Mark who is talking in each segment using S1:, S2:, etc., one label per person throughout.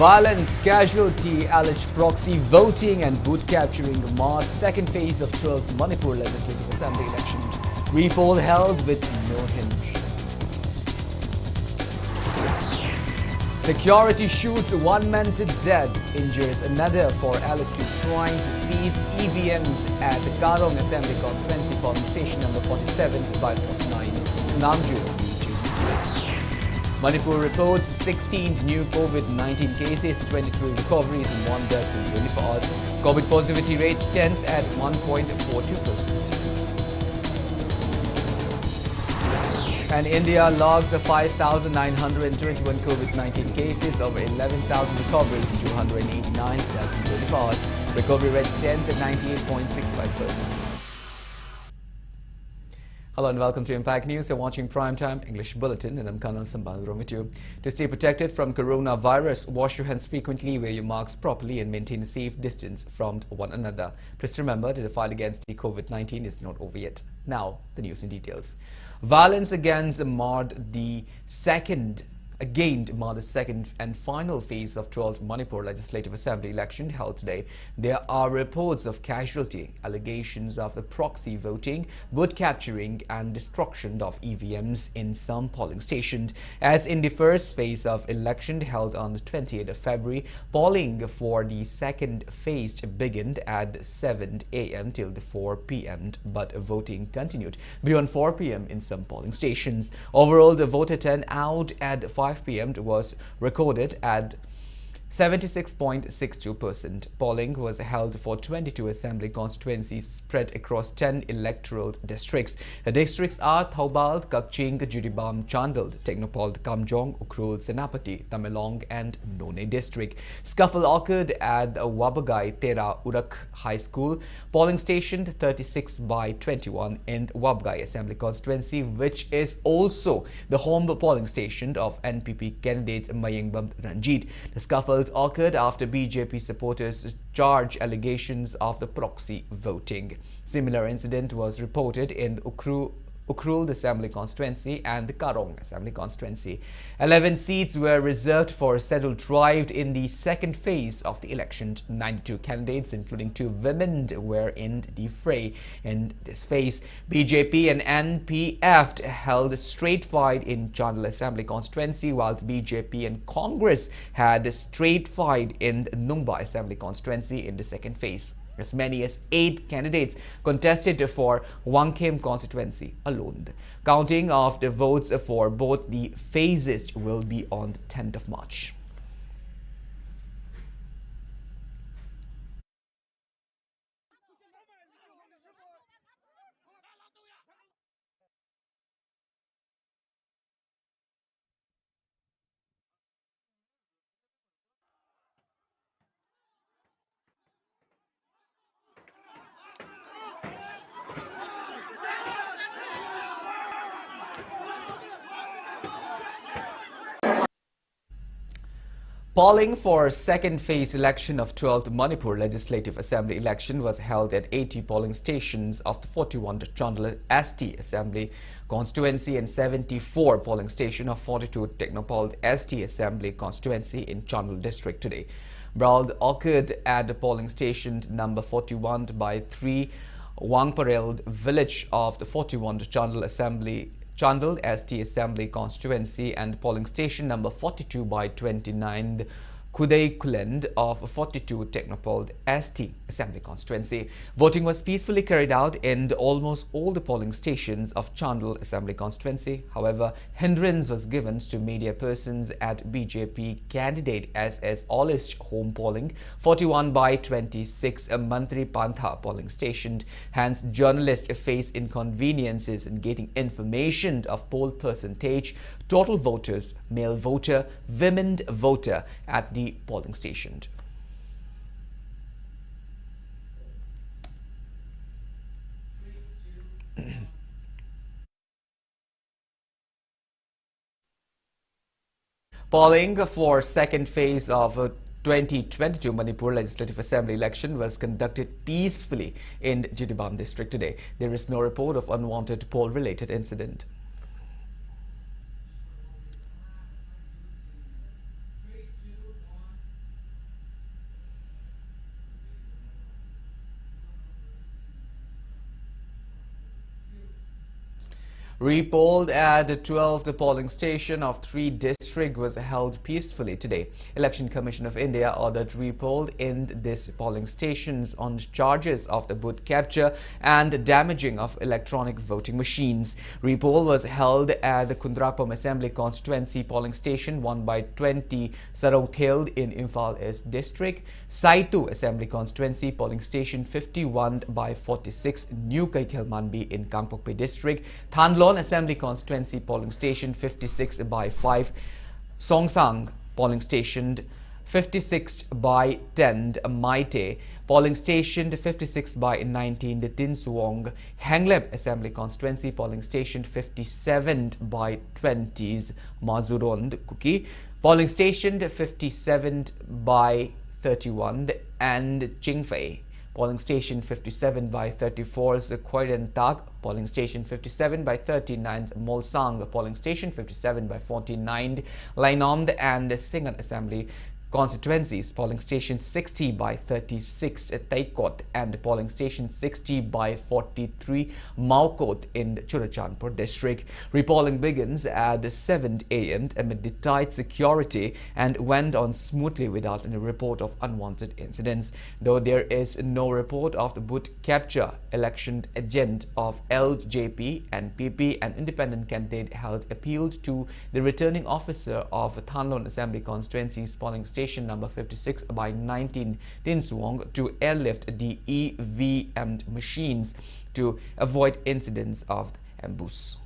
S1: Violence, casualty, alleged proxy voting and boot capturing mass. Second phase of 12th Manipur Legislative Assembly election. Repoll held with no hinge. Security shoots one man to death, injures another for allegedly trying to seize EVMs at the Karong Assembly Constituency polling station number 47 by 49, Namju. Manipur reports 16 new COVID-19 cases, 23 recoveries and 1 death in 24 hours. COVID positivity rate stands at 1.42%. And India logs 5,921 COVID-19 cases, over 11,000 recoveries and 289 deaths in 24 hours. Recovery rate stands at 98.65%. Hello and welcome to Impact News. You're watching Primetime English Bulletin and I'm KANEL SHAMBANDURAM with you. To stay protected from coronavirus, wash your hands frequently, wear your masks properly and maintain a safe distance from one another. Please remember that the fight against the COVID-19 is not over yet. Now, the news in details. Violence against marred the second and final phase of 12th Manipur Legislative Assembly election held today. There are reports of casualty, allegations of the proxy voting, boot capturing and destruction of EVMs in some polling stations. As in the first phase of election held on the 28th of February, polling for the second phase began at 7 a.m. till the 4 p.m. but voting continued beyond 4 p.m. in some polling stations. Overall, the voter turnout at 5 p.m. was recorded at 76.62%. Polling was held for 22 assembly constituencies spread across 10 electoral districts. The districts are Thoubal, Kakching, Juribam, Chandal, Technopol, Kamjong, Ukhrul, Senapati, Tamelong and None district. Scuffle occurred at Wabagai Tera Urak High School, polling station 36 by 21 in Wabagai Assembly constituency, which is also the home polling station of NPP candidate Mayengbam Ranjit. The scuffle occurred after BJP supporters charged allegations of the proxy voting. Similar incident was reported in Ukhrul Assembly constituency and the Karong Assembly constituency. 11 seats were reserved for settled tribes in the second phase of the election. 92 candidates, including 2 women, were in the fray. In this phase, BJP and NPF held a straight fight in Chandal Assembly constituency, while BJP and Congress had a straight fight in Numba Assembly constituency in the second phase. As many as 8 candidates contested for Wangkhem constituency alone. Counting of the votes for both the phases will be on the 10th of March. Polling for second phase election of 12th Manipur Legislative Assembly election was held at 80 polling stations of the 41 Chandal ST Assembly constituency and 74 polling station of 42 Technopol ST Assembly constituency in Chandal district today. Brawl occurred at the polling station number 41 by 3 Wangparel village of the 41 Chandal ST Assembly constituency and polling station number 42 by 29 Kudai Kulend of 42 Technopol ST Assembly constituency. Voting was peacefully carried out in almost all the polling stations of Chandal Assembly constituency. However, hindrance was given to media persons at BJP candidate SS Olist home polling 41 by 26 Mantri Pantha polling station. Hence, journalists face inconveniences in getting information of poll percentage, total voters, male voter, women voter at the polling station. Polling for second phase of 2022 Manipur Legislative Assembly election was conducted peacefully in Juribam district today. There is no report of unwanted poll-related incident. Repolled at the 12th polling station of 3 districts was held peacefully today. Election Commission of India ordered repolled in these polling stations on charges of the booth capture and damaging of electronic voting machines. Repoll was held at the Kundrapam Assembly Constituency polling station 1/20 Saroutheld in Imphal East District, Saitu Assembly Constituency polling station 51/46 New Kaithel Manbi in Kangpokpe District, Thanlon Assembly Constituency polling station 56/5 Songsang polling station 56/10 Maite polling station 56/19 Tin Suong, Hanglep Assembly Constituency polling station 57/20 Mazurond Kuki, polling station 57/31 and Chingfei, polling station 57/34 Khoiren Tak, polling station 57/39 Molsang, polling station 57/49 Lainomd and Singan Assembly Constituencies, polling station 60/36 Taikot and polling station 60/43 Maukot in Churachandpur district. Repolling begins at 7 a.m. amid the tight security and went on smoothly without any report of unwanted incidents. Though there is no report of the booth capture, election agent of LJP and PP, an independent candidate, held appealed to the returning officer of Thanlon Assembly Constituency's polling station number 56/19 Tin Suong to airlift the EVM machines to avoid incidents of ambush.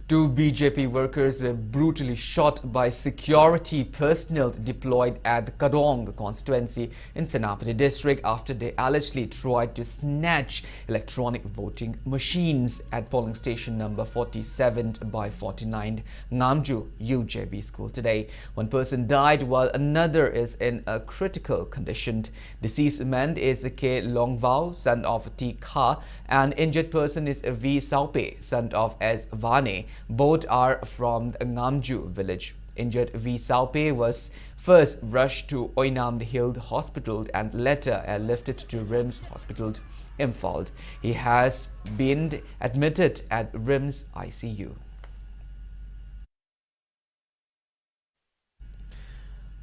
S1: Two BJP workers were brutally shot by security personnel deployed at the Kadong constituency in Senapati district after they allegedly tried to snatch electronic voting machines at polling station number 47/49 Ngamju UJB school today. One person died while another is in a critical condition. Deceased man is K. Longvao, son of T. Kha, and injured person is V. Saupe, son of S. Vane. Both are from Ngamju village. Injured V. Saupe was first rushed to Oinam Hill Hospital and later airlifted to RIMS Hospital, Imphal. He has been admitted at RIMS ICU.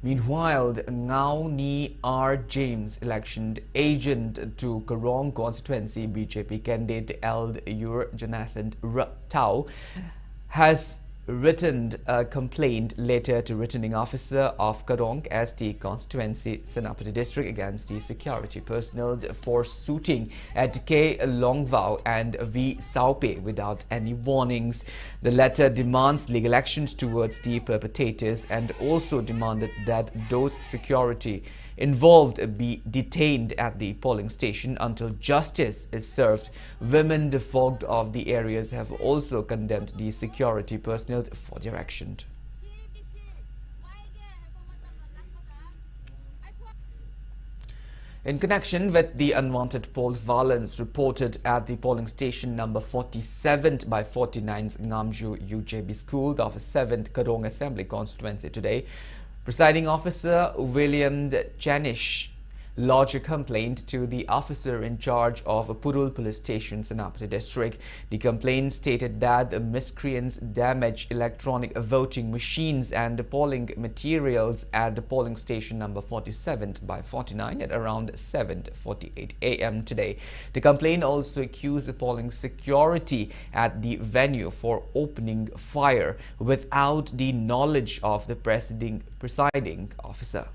S1: Meanwhile, Ngau Ni R. James, election agent to Karong constituency BJP candidate Eld Ur Jonathan Tau, has written a complaint letter to returning officer of Karong ST constituency Senapati district against the security personnel for shooting at K. Longvao and V. Saupe without any warnings. The letter demands legal actions towards the perpetrators and also demanded that those security involved be detained at the polling station until justice is served. Women defogged of the areas have also condemned the security personnel for their action. In connection with the unwanted poll violence reported at the polling station number 47/49 Ngamju UJB school of 7th Karong Assembly constituency today, Presiding Officer William Chanish lodged a complaint to the officer in charge of Purul Police Station, Senapati district. The complaint stated that the miscreants damaged electronic voting machines and polling materials at the polling station number 47/49 at around 7:48 a.m. today. The complaint also accused the polling security at the venue for opening fire without the knowledge of the presiding officer.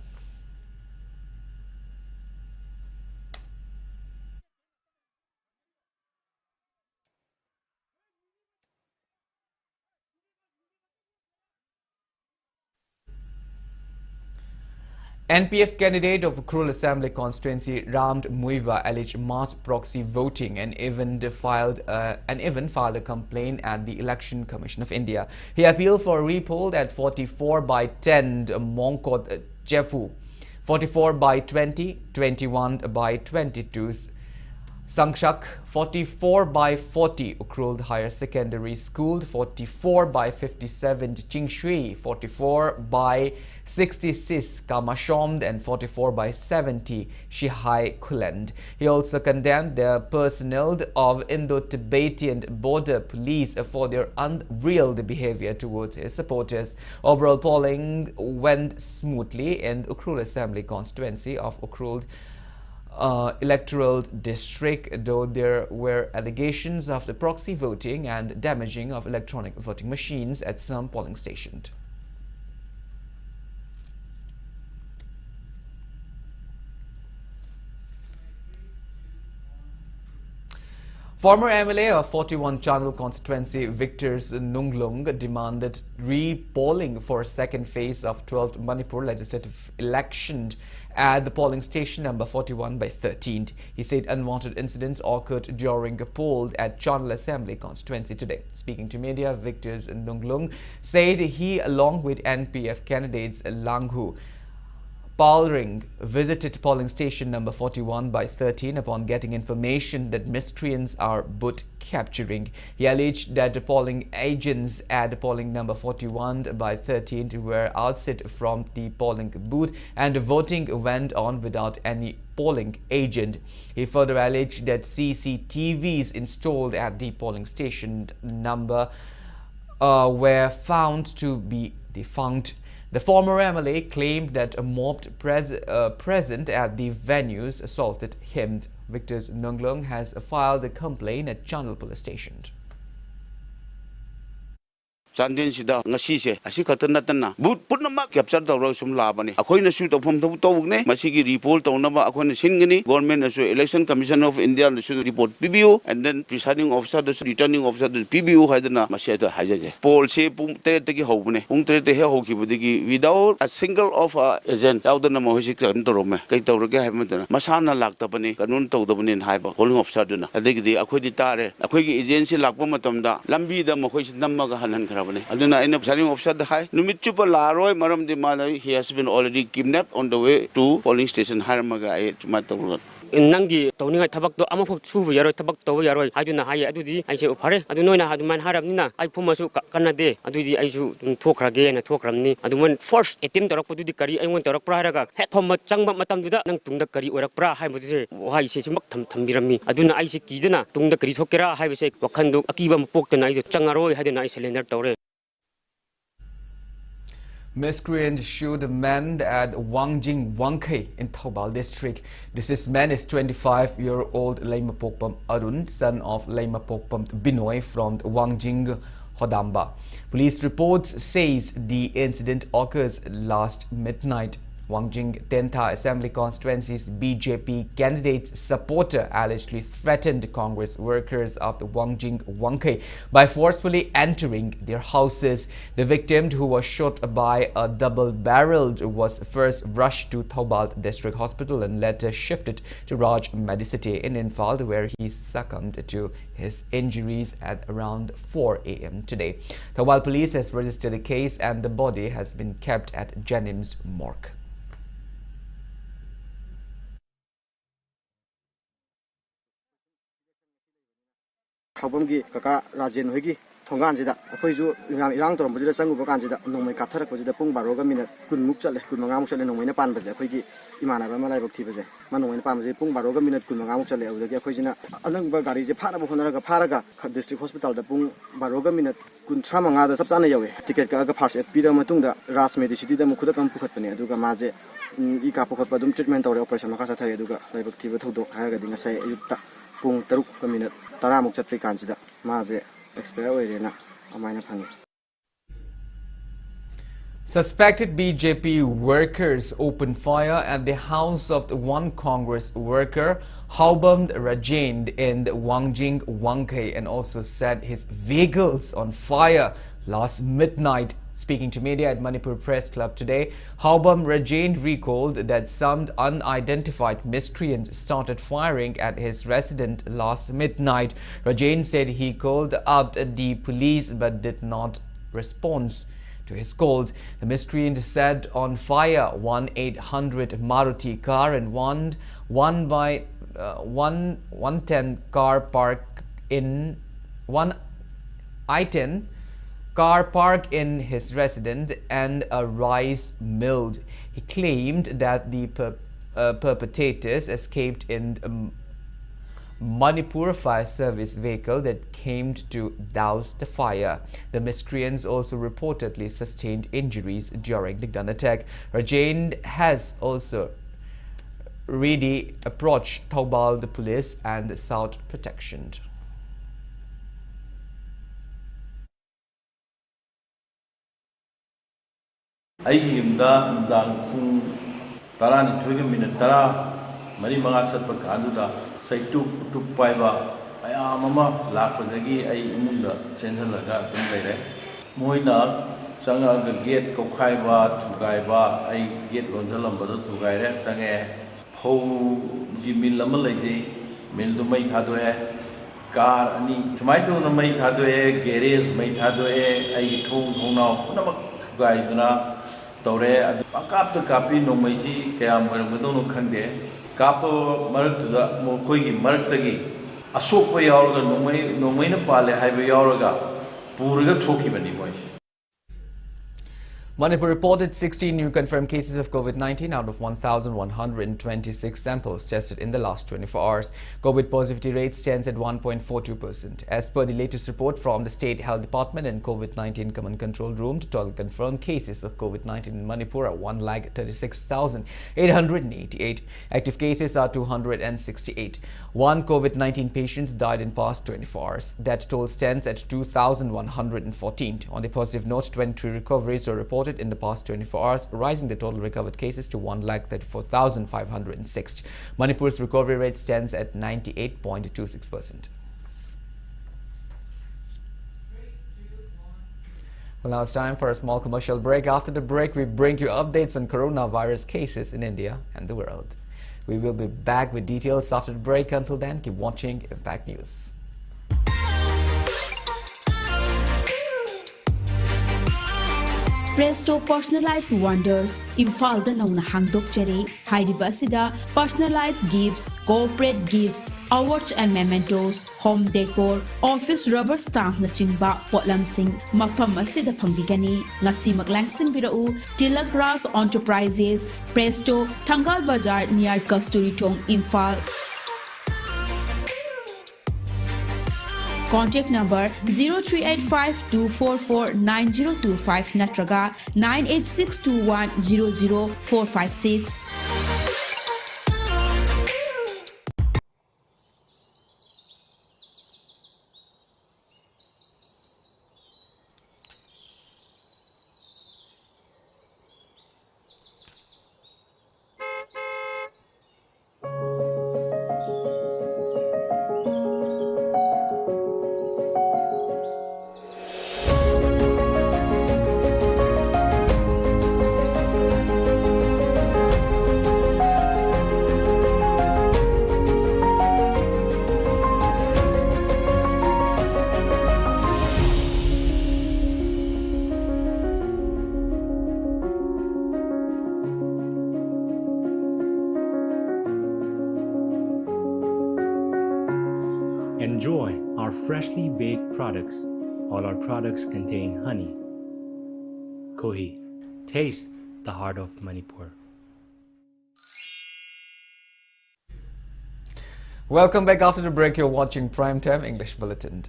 S1: NPF candidate of Ukrul Assembly constituency Ramd Muiva alleged mass proxy voting and even filed a complaint at the Election Commission of India. He appealed for a repoll at 44/10 Mongkot Jefu, 44/20, 21/22 Sangshak 44/40 Ukrul Higher Secondary School, 44/57 Chingshui, 44/66 Kamashomd, and 44/70 Shihai Kuland. He also condemned the personnel of Indo-Tibetan border police for their unreal behavior towards his supporters. Overall polling went smoothly in Ukrul Assembly constituency of Ukrul electoral district, though there were allegations of the proxy voting and damaging of electronic voting machines at some polling stations. Former MLA of 41 Channel constituency Victor Nunglung demanded re-polling for second phase of 12th Manipur legislative election at the polling station number 41/13. He said unwanted incidents occurred during a poll at Channel Assembly constituency today. Speaking to media, Victor Nunglung said he, along with NPF candidates Langhu Palring, visited polling station number 41/13 upon getting information that miscreants are boot capturing. He alleged that the polling agents at polling number 41/13 were ousted from the polling booth and the voting went on without any polling agent. He further alleged that CCTVs installed at the polling station number were found to be defunct. The former MLA claimed that a mob present at the venues assaulted him. Victor Nunglung has filed a complaint at Channel Police Station.
S2: Chandin sida ngasise asi khatana tanna but punama capture tawra sum labani akoina su tawpham tawne masigi report tawnaba akoina singani government asu election commission of India su report PBO and then presiding officer the returning officer the PBO haidana masida hajaje poll se pung 3 tagi hobune pung 3 te he hokibudigi without a single of agent yaudana mohisi kan torome kai tawrage haimantana masana laktabani kanun tawdabani haiba polling officer duna adigi akoidi tare akoigi agency lakpa matamda lambi da mohoi namaga hanan aduna in presiding officer the high numitchupa laroi maram de malai he has been already kidnapped on the way to polling station haramaga ai matawro
S3: nangi tawninga thabak do amapho subu yaroi thabak taw yaroi aduna haye adudi ai se phare adu noina aduman haramnina ai phumasu kanade adudi ai su thokrage na thokramni aduman first attempt torakpududi kari ai ngon torak praharaga he thom changba matamduda nang tungda kari orak pra hai mudise wahai se sumak thambirami aduna ai se kidana tungda kari thokera hai bese wakhandu akiba mapokta ai changaroi hadena ai cylinder tawre.
S1: Miscreant shoot a man at Wangjing Wangkai in Taobal district. This man is 25-year-old Laimapokpam Arun, son of Laimapokpam Binoy from Wangjing Hodamba. Police reports says the incident occurs last midnight. Wangjing Tentha Assembly constituency's BJP candidate's supporter allegedly threatened Congress workers of the Wangjing Wangkai by forcefully entering their houses. The victim, who was shot by a double-barreled, was first rushed to Taobal District Hospital and later shifted to Raj Medicity in Infal, where he succumbed to his injuries at around 4 a.m. today. Taobal police has registered a case and the body has been kept at Jennings morgue.
S4: Habamgi kaka Rajen hoigi thongan jida akhoi ju irang torom bujida changu bakan jida nongmai katharak bujida pung 12 minute kunmuk chale kunmangam chale nongmai na pan baje akhoi gi imana ba malai bak thi baje ma nongmai na pan baje pung 12 minute kunmangam chale awdagi akhoi jina anang ba gari je phara ba khonaraga pharaga district hospital da pung 12 minute kun thamanga da chapchana yawe ticket ka ga first aid pira matung da ras medicity da mukhuda kam pukhat pani aduga maje I ka pukhat ba dum treatment tawre operation ma ka sa thari aduga laibak thi ba thodok haraga dinga sai ayukta pung 3 minute taramuk chatri kanjida maje expire oirena amaina phangi.
S1: Suspected BJP workers opened fire at the house of one Congress worker, Haubam Rajain, in Wangjing Wangkai, and also set his vehicles on fire last midnight. Speaking to media at Manipur Press Club today, Haubam Rajain recalled that some unidentified miscreants started firing at his residence last midnight. Rajain said he called up the police but did not respond to his call. The miscreant set on fire 1-800 Maruti car and one by 110 car park in one I-10 car park in his residence and a rice mill. He claimed that the perpetrators escaped in Manipur fire service vehicle that came to douse the fire. The miscreants also reportedly sustained injuries during the gun attack. Rajain has also ready approached Taubal, the police and South Protection.
S5: ꯑꯩꯒꯤ ꯌꯨꯝꯗ ꯅꯨꯡꯗꯥꯡ ꯄꯨꯡ 12:10 ꯃꯔꯤ ꯃꯉꯥ ꯆꯠꯄ ꯀꯥꯟꯗꯨꯗ ꯆꯩꯇꯨꯞ ꯎꯇꯨꯞ ꯄꯥꯏꯕ ꯃꯌꯥꯝ ꯑꯃ ꯂꯥꯛꯄꯗꯒꯤ ꯑꯩ ꯏꯃꯨꯡꯗ ꯆꯦꯟꯁꯤꯜꯂꯒ ꯑꯗꯨꯝ ꯂꯩꯔꯦ ꯃꯣꯏꯅ ꯆꯪꯉꯛꯑꯒ ꯒꯦꯠ ꯀꯧꯈꯥꯏꯕ ꯊꯨꯒꯥꯏꯕ ꯑꯩ ꯒꯦꯠ ꯂꯣꯟꯁꯤꯜꯂꯝꯕꯗꯣ ꯊꯨꯒꯥꯏꯔꯦ ꯆꯪꯉꯛꯑꯦ ꯐꯧꯒꯤ ꯃꯤꯜ ꯑꯃ ꯂꯩꯖꯩ ꯃꯤꯜꯗꯨ ꯃꯩ ꯊꯥꯗꯣꯛꯑꯦ कार अनी सुमाइतो न मई थादोए गैरेज मई थादोए आई थोंग थोंनाव पुनमक थुगाइदना तौरे अकाप कापी नोमैजी कया मरमदोनो खंदे काप मरक्तुदा मोखोइगी मरक्तगी असोकप यावरगा नोमैना पाले highway यावरगा पूरगा थोखिबनी मोइसी.
S1: Manipur reported 16 new confirmed cases of COVID-19 out of 1,126 samples tested in the last 24 hours. COVID positivity rate stands at 1.42%. As per the latest report from the State Health Department and COVID-19 Command Control Room, total confirmed cases of COVID-19 in Manipur are 1,36,888. Active cases are 268. One COVID-19 patient died in past 24 hours. That total stands at 2,114. On the positive note, 23 recoveries were reported in the past 24 hours, rising the total recovered cases to 1,34,506. Manipur's recovery rate stands at 98.26%. Well, now it's time for a small commercial break. After the break, we bring you updates on coronavirus cases in India and the world. We will be back with details after the break. Until then, keep watching Impact News.
S6: Presto Personalized Wonders Imphal da nauna hangdok jare hairiba asida personalized gifts, corporate gifts, awards and mementos, home decor, office rubber stamp na chingba potlamsing mafam asida phangbigani ngasi maglangsing birau Tilak Grass Enterprises, Presto, Thangal Bazar near Kasturi Tong, Imphal. Contact number 0385-244-9025 natraga 98621-00456.
S7: Enjoy our freshly baked products. All our products contain honey. Kohi, taste the heart of Manipur.
S1: Welcome back. After the break, you're watching Primetime English Bulletin.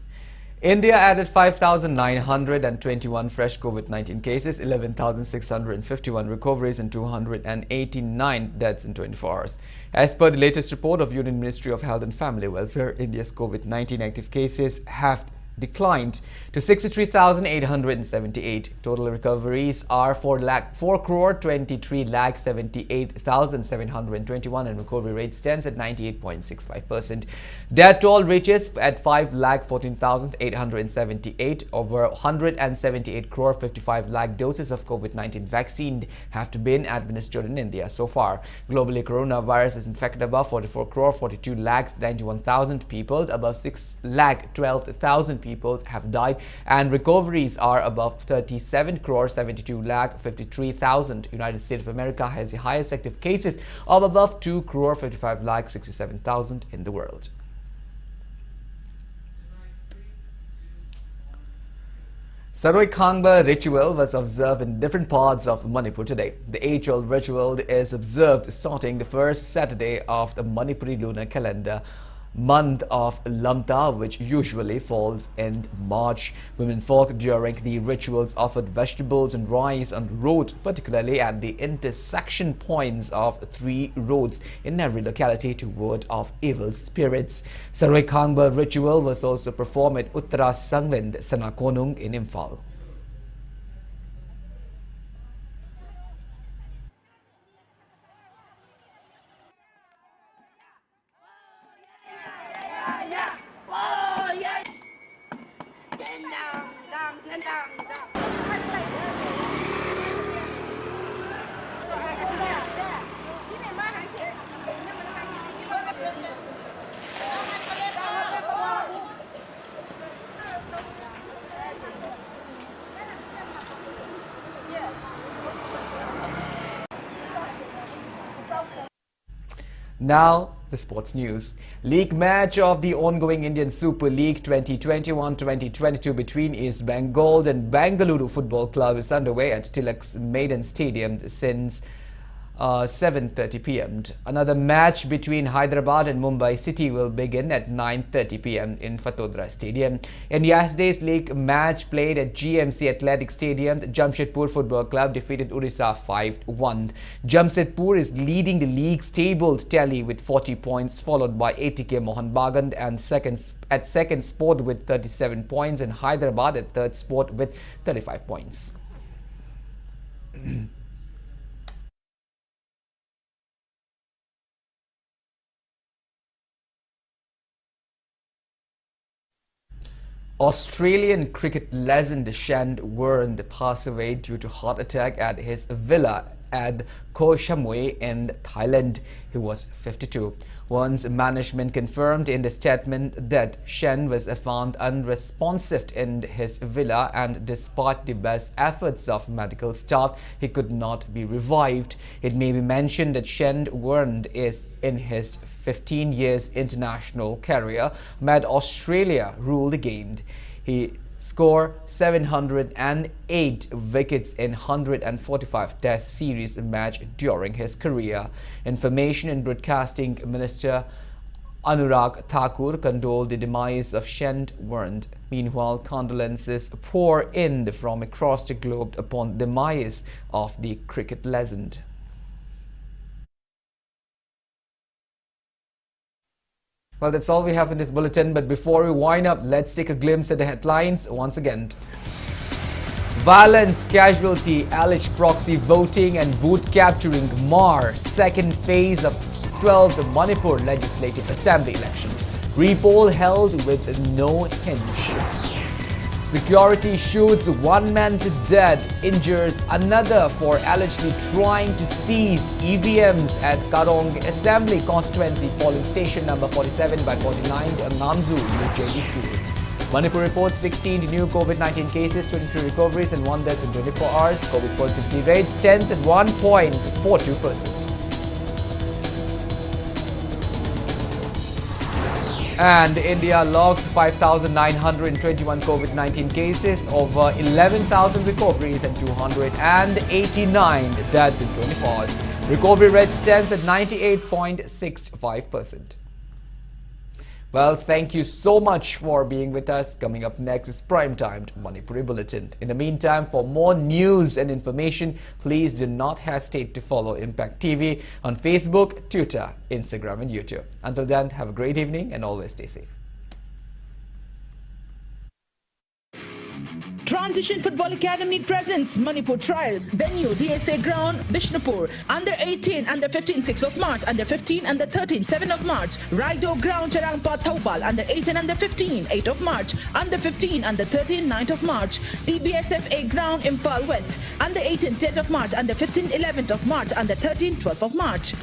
S1: India added 5,921 fresh COVID-19 cases, 11,651 recoveries and 289 deaths in 24 hours. As per the latest report of Union Ministry of Health and Family Welfare, India's COVID-19 active cases have declined to 63,878. Total recoveries are 4,23,78,721 and recovery rate stands at 98.65%. Death toll reaches at 5,14,878. Over 178 crore 55 lakh doses of COVID-19 vaccine have been administered in India so far. Globally, coronavirus has infected above 44 crore 42 lakhs 91,000 people, above 6 lakh 12,000 people have died, and recoveries are above 37 crore 72 lakh 53,000. United States of America has the highest active cases of above 2 crore 55 lakh 67,000 in the world. Saroi Khangba ritual was observed in different parts of Manipur today. The age-old ritual is observed starting the first Saturday of the Manipuri lunar calendar month of Lamta, which usually falls in March. Women folk during the rituals offered vegetables and rice on the road, particularly at the intersection points of 3 roads in every locality to ward off evil spirits. Saroi Khangba ritual was also performed at Uttara Sanglind, Sanakonung in Imphal. Now, the sports news. League match of the ongoing Indian Super League 2021-2022 between East Bengal and Bengaluru Football Club is underway at Tilak's Maiden Stadium since 7:30 p.m. Another match between Hyderabad and Mumbai City will begin at 9:30 p.m. in Fatodra Stadium. In yesterday's league match played at GMC Athletic Stadium, Jamshedpur Football Club defeated Odisha 5-1. Jamshedpur is leading the league's tabled tally with 40 points, followed by ATK Mohan Bagan and second spot with 37 points, and Hyderabad at third spot with 35 points. Australian cricket legend Shane Warne passed away due to heart attack at his villa at Koh Samui in Thailand. He was 52. Warne's management confirmed in the statement that Shane was found unresponsive in his villa, and despite the best efforts of medical staff, he could not be revived. It may be mentioned that Shane Warne is in his 15 years international career made Australia rule the game. He scored 708 wickets in 145 Test series match during his career. Information and Broadcasting Minister Anurag Thakur condoled the demise of Shane Warne. Meanwhile, condolences pour in from across the globe upon the demise of the cricket legend. Well, that's all we have in this bulletin, but before we wind up, let's take a glimpse at the headlines once again. Violence, casualty, alleged proxy voting and booth capturing mar second phase of 12th Manipur Legislative Assembly election. Repoll held with no hinge. Security shoots one man to death, injures another for allegedly trying to seize EVMs at Karong Assembly Constituency polling station number 47 by 49 Namzu UJD School. Manipur reports 16 new COVID-19 cases, 22 recoveries and 1 death in 24 hours. COVID positivity rate stands at 1.42%. And India logs 5,921 COVID-19 cases, over 11,000 recoveries and 289 deaths in 24 hours. Recovery rate stands at 98.65%. Well, thank you so much for being with us. Coming up next is Primetime Manipuri Bulletin. In the meantime, for more news and information, please do not hesitate to follow Impact TV on Facebook, Twitter, Instagram and YouTube. Until then, have a great evening and always stay safe.
S8: Transition Football Academy presents Manipur Trials. Venue DSA Ground, Bishnupur. Under 18, under 15, 6 of March. Under 15, under 13, 7 of March. Raido Ground, Charangpa, Thaupal. Under 8 and under 15, 8 of March. Under 15, under 13, 9th of March. TBSFA Ground, Impal West. Under 18, 10th of March. Under 15, 11th of March. Under 13, 12th of March.